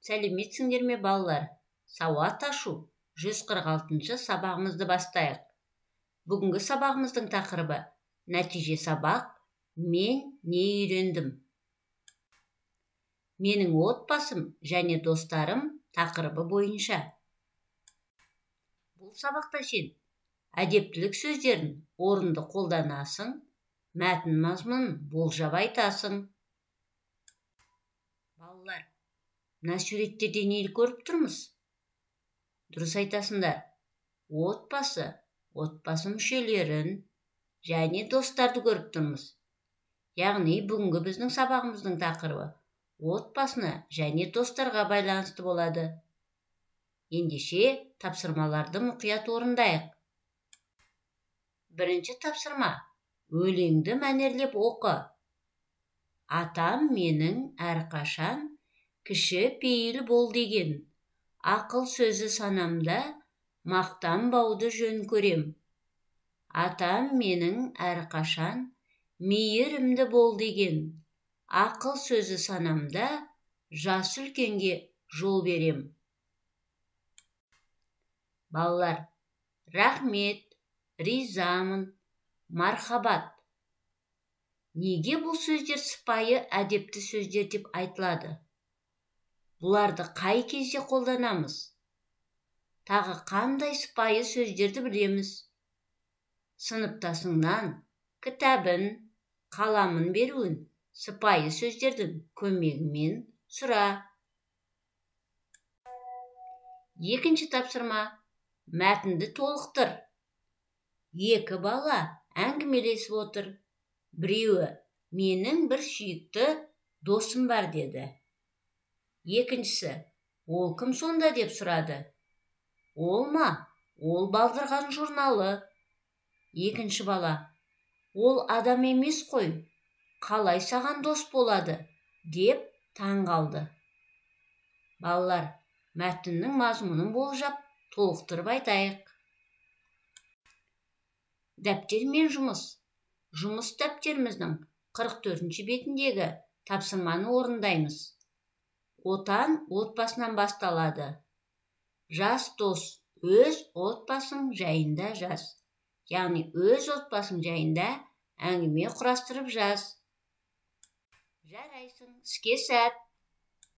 Сәлеметсіңдер ме, балалар? Сауат ашу 146-шы сабағымызды бастайық. Бүгінгі сабағымыздың тақырыбы нәтиже сабақ. Мен не үйрендім? Менің отбасым және достарым тақырыбы бойынша. Бұл сабақта сен әдептілік сөздерін орынды қолданасың, мәтін мазмұнын болжап айтасың. Балалар, мына суреттерде нені көріп тұрмыз? Дұрыс айтасыңдар. Отбасы мүшелерін және достарды көріп тұрмыз. Яғни бүгінгі біздің сабағымыздың тақырыбы отбасына және достарға байланысты болады. Ендеше тапсырмаларды мұқият орындайық. Бірінші тапсырма: өлеңді мәнерлеп оқы. Атам менің әрқашан кіші пейіл бол деген. Ақыл сөзі санамда мақтанбауды жөн көрем. Атам менің әрқашан мейірімді бол деген. Ақыл сөзі санамда жас үлкенге жол берем. Балалар, рахмет, ризамын, мархабат. Неге бұл сөздер сыпайы әдепті сөздер деп айтылады? Бұларды қай кезде қолданамыз? Тағы қандай сыпайы сөздерді білеміз? Сыныптасыңнан кітабын, қаламын беруін сыпайы сөздердің көмегімен сұра. Екінші тапсырма: мәтінді толықтыр. Екі бала әңгімелесіп отыр. Біреуі менің бір сүйікті досым бар деді. Екіншісі, ол кім сонда деп сұрады. Ол ма? Ол балдырған журналы. Екінші бала, ол адам емес қой, қалай саған дос болады деп таң қалды. Балалар, мәтіннің мазмұнын болжап толықтырып айтайық. Дәптермен жұмыс. Жұмыс дәптеріміздің 44-ші бетіндегі тапсырманы орындаймыз. Отан отбасынан басталады. Жас дос өз отбасың жайында жаз. Яғни өз отбасың жайында әңгіме құрастырып жаз. Жарайсың, іске сәт.